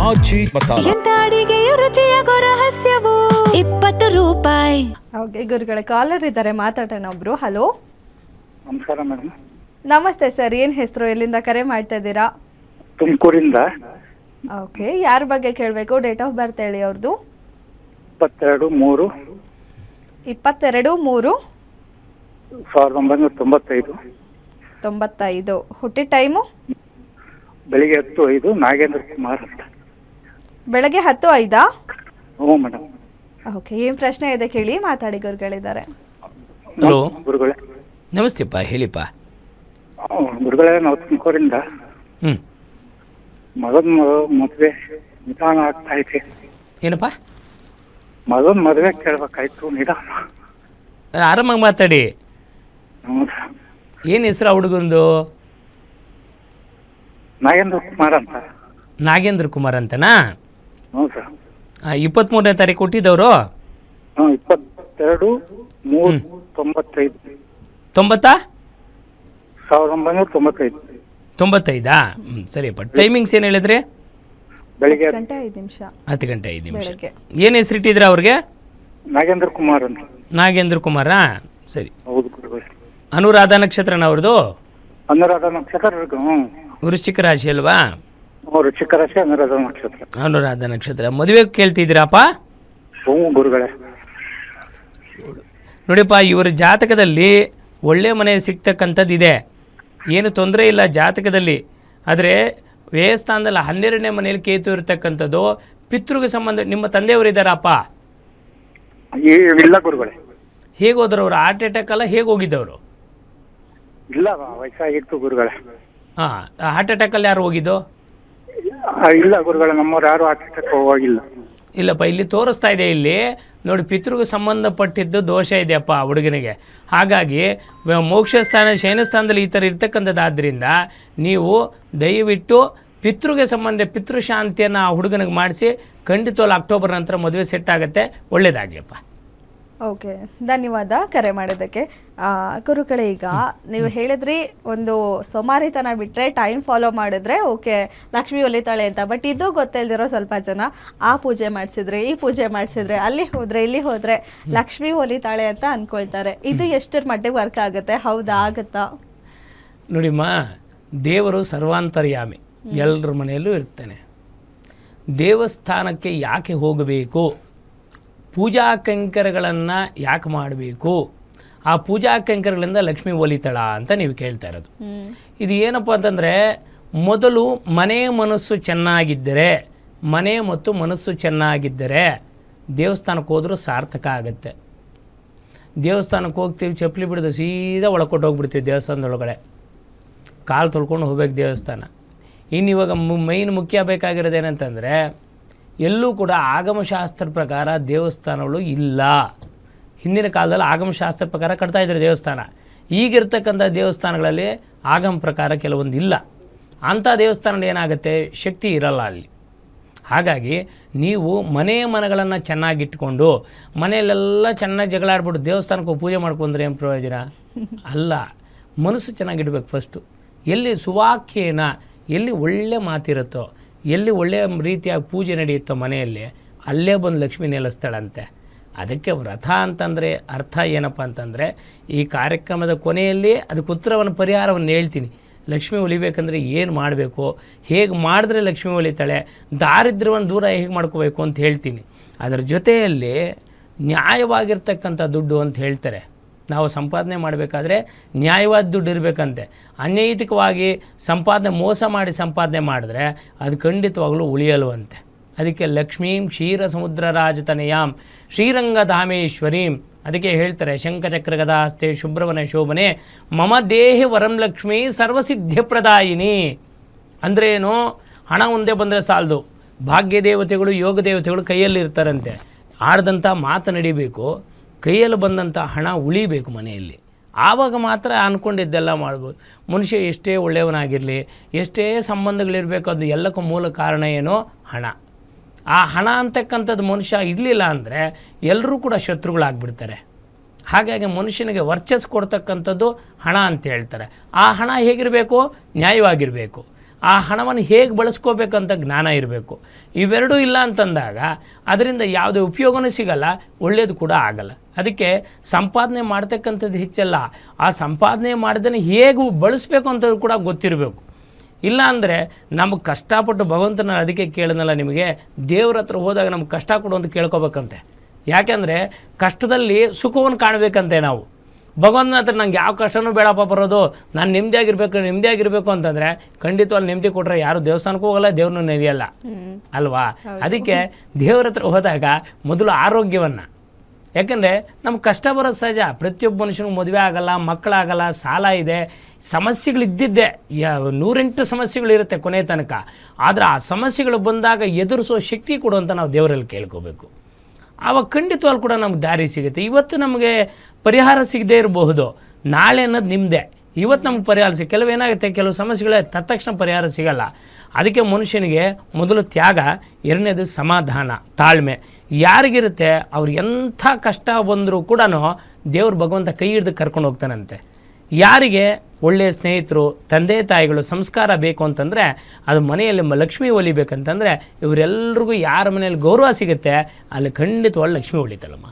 ಆಚಿ ಮಸಾಲ. ಎಂತ ಅಡಿಗೆಯ ರುಚಿಯಾಗೋ ರಹಸ್ಯವು 20 ರೂಪಾಯಿ. ಓಕೆ ಗುರುಗಳೇ, ಕಾಲರ್ ಇದ್ದಾರೆ, ಮಾತಾಡೋಣ ಒಬ್ರು. ಹಲೋ, ನಮಸ್ಕಾರ ಮೇಡಮ್. ನಮಸ್ತೆ ಸರ್, ಏನು ಹೆಸರು, ಎಲ್ಲಿಂದ ಕರೆ ಮಾಡ್ತಾ ಇದ್ದೀರಾ? ತುಮಕೂರಿಂದ. ಓಕೆ, ಯಾರ ಬಗ್ಗೆ ಕೇಳಬೇಕು? ಡೇಟ್ ಆಫ್ ಬರ್ತ್ ಹೇಳಿ ಅವ್ರದ್ದು. 22/3/1995. 95. ಹುಟ್ಟಿದ ಟೈಮು ಬೆಳಿಗ್ಗೆ 10:05. ನಾಗೇಂದ್ರ ಕುಮಾರ್ ಅಂತ. ಬೆಳಗ್ಗೆ 10:05. ಹ್ಞೂ ಮೇಡಮ್. ಓಕೆ, ಏನು ಪ್ರಶ್ನೆ ಇದೆ ಕೇಳಿ, ಮಾತಾಡಿ, ಗುರುಗಳಿದ್ದಾರೆ. ಹಲೋ ಗುರುಗಳೇ. ನಮಸ್ತೆಪ್ಪ, ಹೇಳಿಪ್ಪ. ಗುರುಗಳೇ, ನಾವು ತುಮಕೂರಿಂದ. ಮಗನ ಮದುವೆ ನಿಧಾನ ಆಗ್ತಾ ಇದೆ. ಏನಪ್ಪ? ಮಗನ ಮದುವೆ ಕೇಳ್ಬೇಕಾಯ್ತು, ನಿಧಾನ. ಆರಾಮಾಗಿ ಮಾತಾಡಿ. ಹೌದಾ? ಏನು ಹೆಸರು ಹುಡುಗಂದು? ನಾಗೇಂದ್ರ ಕುಮಾರ್ ಅಂತ. ನಾಗೇಂದ್ರ ಕುಮಾರ್ ಅಂತನಾ? ಹ್ಞೂ ಸರ್. 23ನೇ ತಾರೀಕು ಹುಟ್ಟಿದವರು? ಹ್ಞೂ, 22/3/1995. 1995. 95? ಸರಿಯಪ್ಪ. ಟೈಮಿಂಗ್ಸ್ ಏನು ಹೇಳಿದ್ರಿ? ಬೆಳಿಗ್ಗೆ 10 ಗಂಟೆ 5 ನಿಮಿಷ. 10 ಗಂಟೆ 5 ನಿಮಿಷ. ಬೆಳಗ್ಗೆ. ಏನು ಹೆಸರು ಇಟ್ಟಿದ್ರ ಅವ್ರಿಗೆ? ನಾಗೇಂದ್ರ ಕುಮಾರ್ ಅಂತ. ನಾಗೇಂದ್ರ ಕುಮಾರಾ? ಸರಿ. ಹೌದು ಗುರುಗಳೇ. ಅನುರಾಧ ನಕ್ಷತ್ರನ ಅವ್ರದ್ದು? ಅನುರಾಧ ನಕ್ಷತ್ರ. ಹ್ಞೂ, ವೃಶ್ಚಿಕ ರಾಶಿ ಅಲ್ವಾ? ವೃಶ್ಚಿಕ ರಾಶಿ, ಅನುರಾಧ ನಕ್ಷತ್ರ. ಅನುರಾಧ ನಕ್ಷತ್ರ. ಮದುವೆ ಕೇಳ್ತಿದ್ದೀರಾಪ್ಪ? ಹ್ಞೂ ಗುರುಗಳೇ. ನೋಡಿಪ್ಪ, ಇವರ ಜಾತಕದಲ್ಲಿ ಒಳ್ಳೆ ಮನೆ ಸಿಗ್ತಕ್ಕಂಥದ್ದಿದೆ, ಏನು ತೊಂದರೆ ಇಲ್ಲ ಜಾತಕದಲ್ಲಿ. ಆದರೆ ವ್ಯಯಸ್ಥಾನದಲ್ಲಿ 12ನೇ ಮನೆಯಲ್ಲಿ ಕೇತು ಇರತಕ್ಕಂಥದ್ದು. ಪಿತೃಗೆ ಸಂಬಂಧ ನಿಮ್ಮ ತಂದೆಯವರು ಇದ್ದಾರಪ್ಪ? ಇಲ್ಲ ಗುರುಗಳೇ. ಹೇಗೆ ಹೋದ್ರು ಅವರು? ಹಾರ್ಟ್ ಅಟ್ಯಾಕ್ ಅಲ್ಲ, ಹೇಗೆ ಹೋಗಿದ್ದವರು? ಇಲ್ಲ, ವಯಸ್ಸಾಗಿತ್ತು ಗುರುಗಳೇ. ಹಾಂ, ಹಾರ್ಟ್ ಅಟ್ಯಾಕಲ್ಲಿ ಯಾರು ಹೋಗಿದ್ದು? ಇಲ್ಲ ಗುರುಗಳೇ, ನಮ್ಮವ್ರು ಯಾರು ಆಟಕ್ಕೆ ಹೋಗಿಲ್ಲ. ಇಲ್ಲಪ್ಪ, ಇಲ್ಲಿ ತೋರಿಸ್ತಾ ಇದೆ. ಇಲ್ಲಿ ನೋಡಿ, ಪಿತೃಗೆ ಸಂಬಂಧಪಟ್ಟಿದ್ದು ದೋಷ ಇದೆಯಪ್ಪ ಹುಡುಗನಿಗೆ. ಹಾಗಾಗಿ ಮೋಕ್ಷ ಸ್ಥಾನ, ಶಯನಸ್ಥಾನದಲ್ಲಿ ಈ ಥರ ಇರ್ತಕ್ಕಂಥದ್ದಾದ್ದರಿಂದ ನೀವು ದಯವಿಟ್ಟು ಪಿತೃಗೆ ಸಂಬಂಧ ಪಿತೃಶಾಂತಿಯನ್ನು ಆ ಹುಡುಗನಿಗೆ ಮಾಡಿಸಿ. ಖಂಡಿತವಲ್ಲ ಅಕ್ಟೋಬರ್ ನಂತರ ಮದುವೆ ಸೆಟ್ ಆಗುತ್ತೆ. ಒಳ್ಳೇದಾಗಲಿಪ್ಪ. ಓಕೆ, ಧನ್ಯವಾದ ಕರೆ ಮಾಡೋದಕ್ಕೆ. ಗುರುಗಳೇ, ಈಗ ನೀವು ಹೇಳಿದ್ರಿ ಒಂದು ಸೋಮಾರಿತನ ಬಿಟ್ಟರೆ ಟೈಮ್ ಫಾಲೋ ಮಾಡಿದ್ರೆ ಓಕೆ ಲಕ್ಷ್ಮಿ ಒಲಿತಾಳೆ ಅಂತ. ಬಟ್ ಇದು ಗೊತ್ತಿಲ್ದಿರೋ ಸ್ವಲ್ಪ ಜನ ಆ ಪೂಜೆ ಮಾಡಿಸಿದ್ರೆ, ಈ ಪೂಜೆ ಮಾಡಿಸಿದ್ರೆ, ಅಲ್ಲಿ ಹೋದರೆ ಇಲ್ಲಿ ಹೋದರೆ ಲಕ್ಷ್ಮಿ ಒಲಿತಾಳೆ ಅಂತ ಅಂದ್ಕೊಳ್ತಾರೆ. ಇದು ಎಷ್ಟರ ಮಟ್ಟಿಗೆ ವರ್ಕ್ ಆಗುತ್ತೆ? ಹೌದಾ, ಆಗುತ್ತಾ? ನೋಡಿಮ್ಮ, ದೇವರು ಸರ್ವಾಂತರ್ಯಾಮಿ, ಎಲ್ಲರ ಮನೆಯಲ್ಲೂ ಇರ್ತಾನೆ. ದೇವಸ್ಥಾನಕ್ಕೆ ಯಾಕೆ ಹೋಗಬೇಕು? ಪೂಜಾ ಕೈಂಕರ್ಯಗಳನ್ನು ಯಾಕೆ ಮಾಡಬೇಕು? ಆ ಪೂಜಾ ಕೈಂಕರ್ಯಗಳಿಂದ ಲಕ್ಷ್ಮಿ ಒಲಿತಾಳ ಅಂತ ನೀವು ಕೇಳ್ತಾ ಇರೋದು. ಇದು ಏನಪ್ಪ ಅಂತಂದರೆ, ಮೊದಲು ಮನೆ ಮನಸ್ಸು ಚೆನ್ನಾಗಿದ್ದರೆ, ಮನೆ ಮತ್ತು ಮನಸ್ಸು ಚೆನ್ನಾಗಿದ್ದರೆ ದೇವಸ್ಥಾನಕ್ಕೆ ಹೋದರೂ ಸಾರ್ಥಕ ಆಗುತ್ತೆ. ದೇವಸ್ಥಾನಕ್ಕೆ ಹೋಗ್ತೀವಿ, ಚಪ್ಪಲಿ ಬಿಡೋದು ಸೀದಾ ಒಳಕೊಟ್ಟು ಹೋಗ್ಬಿಡ್ತೀವಿ ದೇವಸ್ಥಾನದೊಳಗಡೆ, ಕಾಲು ತೊಳ್ಕೊಂಡು ಹೋಗ್ಬೇಕು ದೇವಸ್ಥಾನ. ಇನ್ನು ಇವಾಗ ಮೈನ್ ಮುಖ್ಯ ಬೇಕಾಗಿರೋದೇನಂತಂದರೆ, ಎಲ್ಲೂ ಕೂಡ ಆಗಮಶಾಸ್ತ್ರ ಪ್ರಕಾರ ದೇವಸ್ಥಾನಗಳು ಇಲ್ಲ. ಹಿಂದಿನ ಕಾಲದಲ್ಲಿ ಆಗಮಶಾಸ್ತ್ರ ಪ್ರಕಾರ ಕಟ್ತಾಯಿದ್ರು ದೇವಸ್ಥಾನ. ಈಗಿರ್ತಕ್ಕಂಥ ದೇವಸ್ಥಾನಗಳಲ್ಲಿ ಆಗಮ ಪ್ರಕಾರ ಕೆಲವೊಂದು ಇಲ್ಲ. ಅಂಥ ದೇವಸ್ಥಾನದಲ್ಲಿ ಏನಾಗುತ್ತೆ, ಶಕ್ತಿ ಇರಲ್ಲ ಅಲ್ಲಿ. ಹಾಗಾಗಿ ನೀವು ಮನೆಗಳನ್ನು ಚೆನ್ನಾಗಿಟ್ಕೊಂಡು ಮನೆಯಲ್ಲೆಲ್ಲ ಚೆನ್ನಾಗಿ ಜಗಳಾಡ್ಬಿಟ್ಟು ದೇವಸ್ಥಾನಕ್ಕೆ ಹೋಗಿ ಪೂಜೆ ಮಾಡ್ಕೊಂಡ್ರೆ ಏನು ಪ್ರಯೋಜನ? ಅಲ್ಲ, ಮನಸ್ಸು ಚೆನ್ನಾಗಿಡ್ಬೇಕು ಫಸ್ಟು. ಎಲ್ಲಿ ಸುವಾಕ್ಯೇನ, ಎಲ್ಲಿ ಒಳ್ಳೆ ಮಾತಿರುತ್ತೋ, ಎಲ್ಲಿ ಒಳ್ಳೆಯ ರೀತಿಯಾಗಿ ಪೂಜೆ ನಡೆಯುತ್ತೋ ಮನೆಯಲ್ಲಿ, ಅಲ್ಲೇ ಬಂದು ಲಕ್ಷ್ಮಿ ನೆಲೆಸ್ತಾಳಂತೆ. ಅದಕ್ಕೆ ವ್ರತ ಅಂತಂದರೆ ಅರ್ಥ ಏನಪ್ಪ ಅಂತಂದರೆ, ಈ ಕಾರ್ಯಕ್ರಮದ ಕೊನೆಯಲ್ಲಿ ಅದಕ್ಕೆ ಉತ್ತರವನ್ನು, ಪರಿಹಾರವನ್ನು ಹೇಳ್ತೀನಿ. ಲಕ್ಷ್ಮಿ ಒಲಿಬೇಕಂದ್ರೆ ಏನು ಮಾಡಬೇಕು, ಹೇಗೆ ಮಾಡಿದ್ರೆ ಲಕ್ಷ್ಮಿ ಒಲಿತಾಳೆ, ದಾರಿದ್ರ್ಯವನ್ನು ದೂರ ಹೇಗೆ ಮಾಡ್ಕೋಬೇಕು ಅಂತ ಹೇಳ್ತೀನಿ. ಅದರ ಜೊತೆಯಲ್ಲಿ ನ್ಯಾಯವಾಗಿರ್ತಕ್ಕಂಥ ದುಡ್ಡು ಅಂತ ಹೇಳ್ತಾರೆ. ನಾವು ಸಂಪಾದನೆ ಮಾಡಬೇಕಾದ್ರೆ ನ್ಯಾಯವಾದ ದುಡ್ಡು ಇರಬೇಕಂತೆ. ಅನೈತಿಕವಾಗಿ ಸಂಪಾದನೆ, ಮೋಸ ಮಾಡಿ ಸಂಪಾದನೆ ಮಾಡಿದ್ರೆ ಅದು ಖಂಡಿತವಾಗಲೂ ಉಳಿಯಲ್ವಂತೆ. ಅದಕ್ಕೆ ಲಕ್ಷ್ಮೀಂ ಕ್ಷೀರ ಸಮುದ್ರ ರಾಜತನಯಾಂ ಶ್ರೀರಂಗಧಾಮೇಶ್ವರೀಂ, ಅದಕ್ಕೆ ಹೇಳ್ತಾರೆ ಶಂಖಚಕ್ರ ಗದಾಸ್ತೆ ಶುಭ್ರವನ ಶೋಭನೆ ಮಮ ದೇಹಿ ವರಂ ಲಕ್ಷ್ಮೀ ಸರ್ವಸಿದ್ಧ್ಯಪ್ರದಾಯಿನಿ. ಅಂದರೆ ಏನು? ಹಣ ಒಂದೇ ಬಂದರೆ ಸಾಲದು, ಭಾಗ್ಯ ದೇವತೆಗಳು, ಯೋಗ ದೇವತೆಗಳು ಕೈಯಲ್ಲಿ ಇರ್ತಾರಂತೆ. ಆಡ್ದಂಥ ಮಾತು ನಡಿಬೇಕು, ಕೈಯಲ್ಲಿ ಬಂದಂಥ ಹಣ ಉಳಿಬೇಕು ಮನೆಯಲ್ಲಿ. ಆವಾಗ ಮಾತ್ರ ಅಂದ್ಕೊಂಡಿದ್ದೆಲ್ಲ ಮಾಡ್ಬೋದು. ಮನುಷ್ಯ ಎಷ್ಟೇ ಒಳ್ಳೆಯವನಾಗಿರಲಿ, ಎಷ್ಟೇ ಸಂಬಂಧಗಳಿರಬೇಕು, ಅದು ಎಲ್ಲಕ್ಕೂ ಮೂಲ ಕಾರಣ ಏನೋ ಹಣ. ಆ ಹಣ ಅಂತಕ್ಕಂಥದ್ದು ಮನುಷ್ಯ ಇರಲಿಲ್ಲ ಅಂದರೆ ಎಲ್ಲರೂ ಕೂಡ ಶತ್ರುಗಳಾಗ್ಬಿಡ್ತಾರೆ. ಹಾಗಾಗಿ ಮನುಷ್ಯನಿಗೆ ವರ್ಚಸ್ಸು ಕೊಡ್ತಕ್ಕಂಥದ್ದು ಹಣ ಅಂತ ಹೇಳ್ತಾರೆ. ಆ ಹಣ ಹೇಗಿರಬೇಕು? ನ್ಯಾಯವಾಗಿರಬೇಕು. ಆ ಹಣವನ್ನು ಹೇಗೆ ಬಳಸ್ಕೋಬೇಕಂತ ಜ್ಞಾನ ಇರಬೇಕು. ಇವೆರಡೂ ಇಲ್ಲ ಅಂತಂದಾಗ ಅದರಿಂದ ಯಾವುದೇ ಉಪಯೋಗನೂ ಸಿಗಲ್ಲ, ಒಳ್ಳೆಯದು ಕೂಡ ಆಗಲ್ಲ. ಅದಕ್ಕೆ ಸಂಪಾದನೆ ಮಾಡ್ತಕ್ಕಂಥದ್ದು ಹೆಚ್ಚಲ್ಲ, ಆ ಸಂಪಾದನೆ ಮಾಡಿದನ್ನು ಹೇಗೆ ಬಳಸಬೇಕು ಅಂತ ಕೂಡ ಗೊತ್ತಿರಬೇಕು. ಇಲ್ಲ ಅಂದರೆ ನಮಗೆ ಕಷ್ಟಪಟ್ಟು ಭಗವಂತನ ಅದಕ್ಕೆ ಕೇಳಿದ್ನಲ್ಲ ನಿಮಗೆ, ದೇವ್ರ ಹತ್ರ ಹೋದಾಗ ನಮ್ಗೆ ಕಷ್ಟ ಕೊಡು ಅಂತ ಕೇಳ್ಕೊಬೇಕಂತೆ. ಯಾಕೆಂದರೆ ಕಷ್ಟದಲ್ಲಿ ಸುಖವನ್ನು ಕಾಣಬೇಕಂತೆ ನಾವು. ಭಗವಂತನ ಹತ್ರ ನಂಗೆ ಯಾವ ಕಷ್ಟನೂ ಬೇಡಪ್ಪ ಬರೋದು, ನಾನು ನೆಮ್ಮದಿಯಾಗಿರಬೇಕು ಅಂತಂದರೆ ಖಂಡಿತವಾಗಿ ನೆಮ್ಮದಿ ಕೊಟ್ಟರೆ ಯಾರು ದೇವಸ್ಥಾನಕ್ಕೂ ಹೋಗಲ್ಲ, ದೇವ್ರನ್ನೂ ನೆನೆಯಲ್ಲ ಅಲ್ವಾ. ಅದಕ್ಕೆ ದೇವ್ರ ಹತ್ರ ಹೋದಾಗ ಮೊದಲು ಆರೋಗ್ಯವನ್ನು, ಯಾಕೆಂದರೆ ನಮ್ಗೆ ಕಷ್ಟ ಬರೋದು ಸಹಜ. ಪ್ರತಿಯೊಬ್ಬ ಮನುಷ್ಯನಿಗೂ ಮದುವೆ ಆಗಲ್ಲ, ಮಕ್ಕಳಾಗಲ್ಲ, ಸಾಲ ಇದೆ, ಸಮಸ್ಯೆಗಳಿದ್ದಿದ್ದೆ, 108 ಸಮಸ್ಯೆಗಳಿರುತ್ತೆ ಕೊನೆ ತನಕ. ಆದರೆ ಆ ಸಮಸ್ಯೆಗಳು ಬಂದಾಗ ಎದುರಿಸೋ ಶಕ್ತಿ ಕೊಡುವಂತ ನಾವು ದೇವರಲ್ಲಿ ಕೇಳ್ಕೋಬೇಕು. ಆವಾಗ ಖಂಡಿತವಾಗ್ಲೂ ಕೂಡ ನಮ್ಗೆ ದಾರಿ ಸಿಗುತ್ತೆ. ಇವತ್ತು ನಮಗೆ ಪರಿಹಾರ ಸಿಗದೇ ಇರಬಹುದು, ನಾಳೆ ಅನ್ನೋದು ನಿಮ್ಮದೇ. ಇವತ್ತು ನಮ್ಗೆ ಪರಿಹಾರ ಕೆಲವೇನಾಗುತ್ತೆ, ಕೆಲವು ಸಮಸ್ಯೆಗಳೇ ತತ್ಕ್ಷಣ ಪರಿಹಾರ ಸಿಗಲ್ಲ. ಅದಕ್ಕೆ ಮನುಷ್ಯನಿಗೆ ಮೊದಲು ತ್ಯಾಗ, ಎರಡನೇದು ಸಮಾಧಾನ, ತಾಳ್ಮೆ ಯಾರಿಗಿರುತ್ತೆ ಅವ್ರಿಗೆ ಎಂಥ ಕಷ್ಟ ಬಂದರೂ ಕೂಡ ದೇವ್ರು ಭಗವಂತ ಕೈ ಹಿಡಿದು ಕರ್ಕೊಂಡು ಹೋಗ್ತಾನಂತೆ. ಯಾರಿಗೆ ಒಳ್ಳೆಯ ಸ್ನೇಹಿತರು, ತಂದೆ ತಾಯಿಗಳು, ಸಂಸ್ಕಾರ ಬೇಕು ಅಂತಂದರೆ ಅದು ಮನೆಯಲ್ಲಿ ಲಕ್ಷ್ಮಿ ಒಲಿಬೇಕಂತಂದರೆ ಇವರೆಲ್ಲರಿಗೂ ಯಾರ ಮನೆಯಲ್ಲಿ ಗೌರವ ಸಿಗುತ್ತೆ ಅಲ್ಲಿ ಖಂಡಿತವಾಗಿ ಲಕ್ಷ್ಮಿ ಒಲಿತಾಳಮ್ಮ.